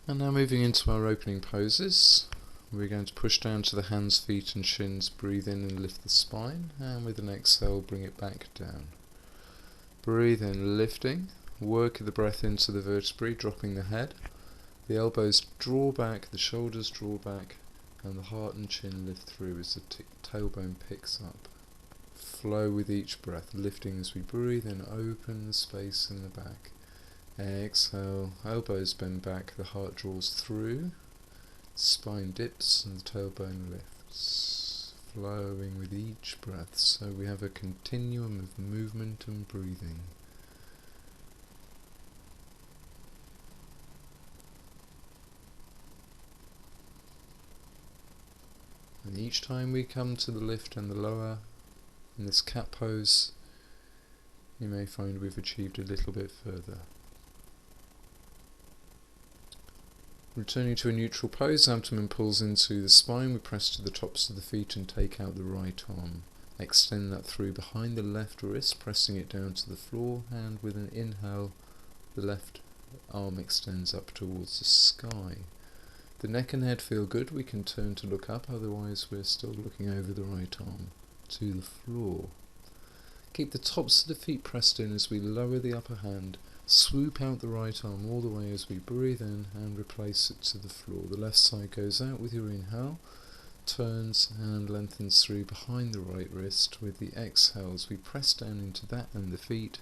And now moving into our opening poses, we're going to push down to the hands, feet and shins, breathe in and lift the spine, and with an exhale bring it back down. Breathe in, lifting, work the breath into the vertebrae, dropping the head. The elbows draw back, the shoulders draw back, and the heart and chin lift through as the tailbone picks up. Flow with each breath, lifting as we breathe in, open the space in the back. Exhale, elbows bend back, the heart draws through, spine dips and the tailbone lifts. Flowing with each breath, so we have a continuum of movement and breathing. And each time we come to the lift and the lower, in this cat pose, you may find we've achieved a little bit further. Returning to a neutral pose, abdomen pulls into the spine, we press to the tops of the feet and take out the right arm. Extend that through behind the left wrist, pressing it down to the floor, and with an inhale, the left arm extends up towards the sky. The neck and head feel good, we can turn to look up, otherwise we're still looking over the right arm to the floor. Keep the tops of the feet pressed in as we lower the upper hand. Swoop out the right arm all the way as we breathe in and replace it to the floor. The left side goes out with your inhale, turns and lengthens through behind the right wrist. With the exhales we press down into that and the feet,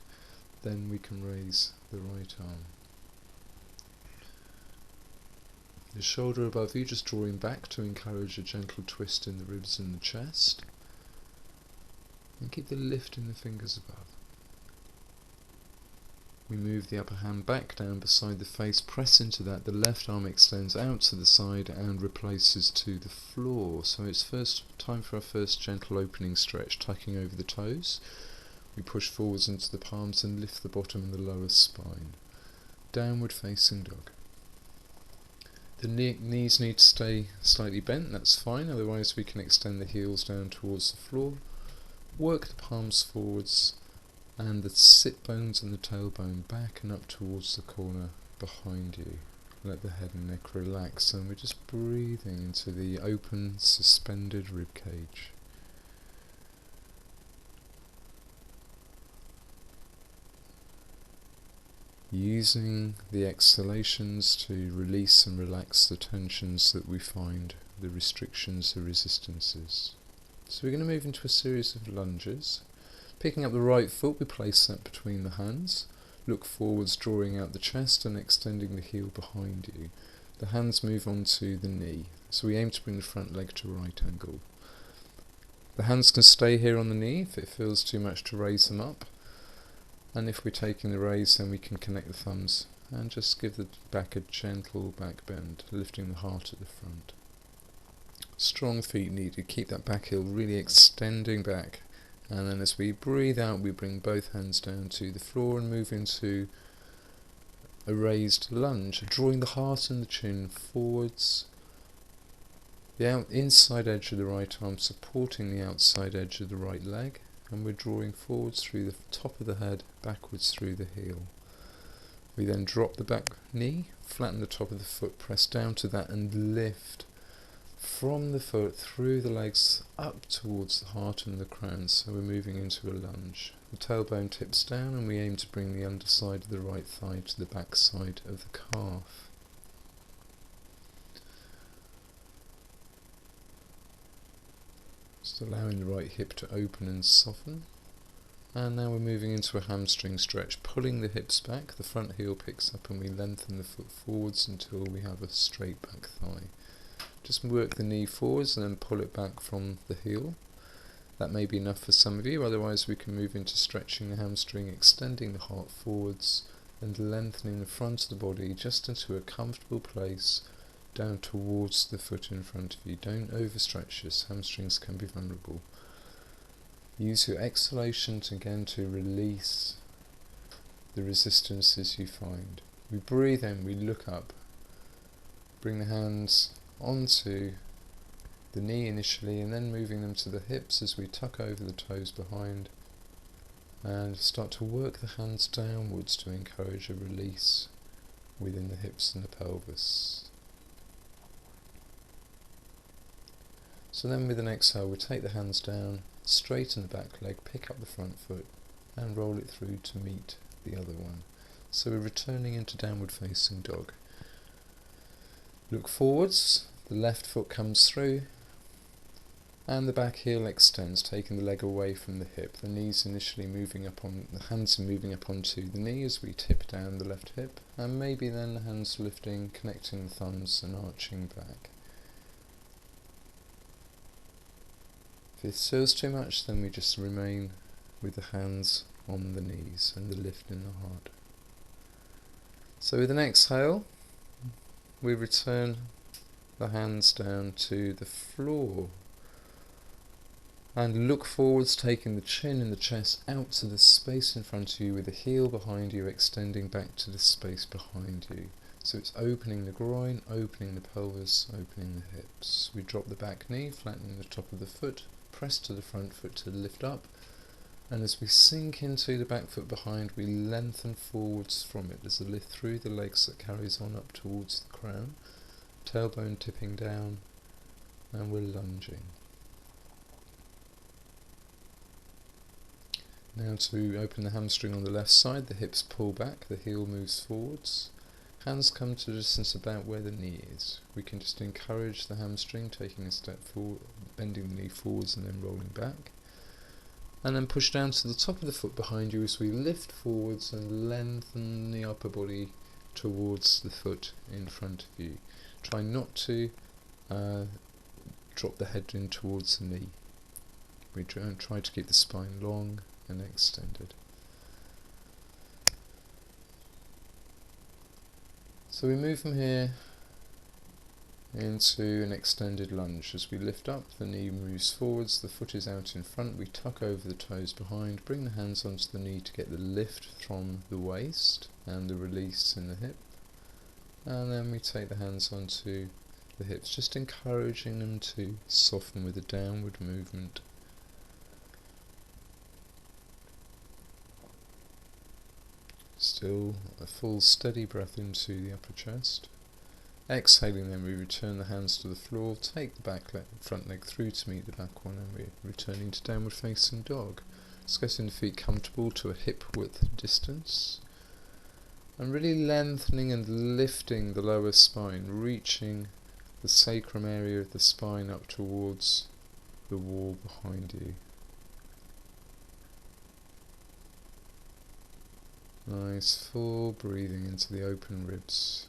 then we can raise the right arm. The shoulder above you just drawing back to encourage a gentle twist in the ribs and the chest. And keep the lift in the fingers above. We move the upper hand back down beside the face, press into that, the left arm extends out to the side and replaces to the floor. So it's first time for our first gentle opening stretch, tucking over the toes. We push forwards into the palms and lift the bottom and the lower spine. Downward facing dog. The knees need to stay slightly bent, that's fine, otherwise we can extend the heels down towards the floor. Work the palms forwards and the sit bones and the tailbone back and up towards the corner behind you. Let the head and neck relax, and we're just breathing into the open, suspended rib cage. Using the exhalations to release and relax the tensions that we find, the restrictions, the resistances. So we're going to move into a series of lunges. Picking up the right foot, we place that between the hands. Look forwards, drawing out the chest and extending the heel behind you. The hands move onto the knee, so we aim to bring the front leg to right angle. The hands can stay here on the knee if it feels too much to raise them up. And if we're taking the raise, then we can connect the thumbs and just give the back a gentle back bend, lifting the heart at the front. Strong feet needed, keep that back heel really extending back, and then as we breathe out we bring both hands down to the floor and move into a raised lunge, drawing the heart and the chin forwards, the inside edge of the right arm supporting the outside edge of the right leg, and we're drawing forwards through the top of the head, backwards through the heel. We then drop the back knee, flatten the top of the foot, press down to that and lift from the foot through the legs up towards the heart and the crown, so we're moving into a lunge. The tailbone tips down and we aim to bring the underside of the right thigh to the back side of the calf. Just allowing the right hip to open and soften. And now we're moving into a hamstring stretch, pulling the hips back, the front heel picks up and we lengthen the foot forwards until we have a straight back thigh. Just work the knee forwards and then pull it back from the heel. That may be enough for some of you, otherwise we can move into stretching the hamstring, extending the heart forwards and lengthening the front of the body just into a comfortable place down towards the foot in front of you. Don't overstretch this, hamstrings can be vulnerable. Use your exhalations again to release the resistances you find. We breathe in, we look up, bring the hands onto the knee initially and then moving them to the hips as we tuck over the toes behind and start to work the hands downwards to encourage a release within the hips and the pelvis. So then with an exhale, we take the hands down, straighten the back leg, pick up the front foot and roll it through to meet the other one. So we're returning into downward facing dog. Look forwards, the left foot comes through and the back heel extends, taking the leg away from the hip. The knees initially moving up on, the hands are moving up onto the knee as we tip down the left hip, and maybe then the hands lifting, connecting the thumbs and arching back. If it feels too much, then we just remain with the hands on the knees and the lift in the heart. So with an exhale, we return the hands down to the floor and look forwards, taking the chin and the chest out to the space in front of you with the heel behind you extending back to the space behind you. So it's opening the groin, opening the pelvis, opening the hips. We drop the back knee, flattening the top of the foot, press to the front foot to lift up, and as we sink into the back foot behind, we lengthen forwards from it. There's a lift through the legs that carries on up towards the crown, tailbone tipping down, and we're lunging. Now to open the hamstring on the left side, the hips pull back, the heel moves forwards, hands come to a distance about where the knee is. We can just encourage the hamstring, taking a step forward, bending the knee forwards and then rolling back. And then push down to the top of the foot behind you as we lift forwards and lengthen the upper body towards the foot in front of you. Try not to drop the head in towards the knee. We try to keep the spine long and extended. So we move from here into an extended lunge. As we lift up, the knee moves forwards, the foot is out in front, we tuck over the toes behind, bring the hands onto the knee to get the lift from the waist and the release in the hip, and then we take the hands onto the hips, just encouraging them to soften with a downward movement. Still a full steady breath into the upper chest. Exhaling, then we return the hands to the floor, take the front leg through to meet the back one, and we're returning to downward facing dog. Just getting the feet comfortable to a hip width distance, and really lengthening and lifting the lower spine, reaching the sacrum area of the spine up towards the wall behind you. Nice full breathing into the open ribs.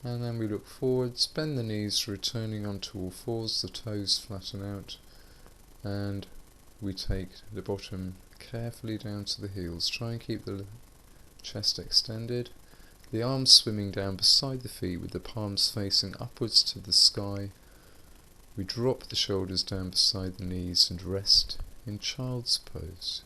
And then we look forwards, bend the knees, returning onto all fours, the toes flatten out, and we take the bottom carefully down to the heels. Try and keep the chest extended, the arms swimming down beside the feet with the palms facing upwards to the sky. We drop the shoulders down beside the knees and rest in child's pose.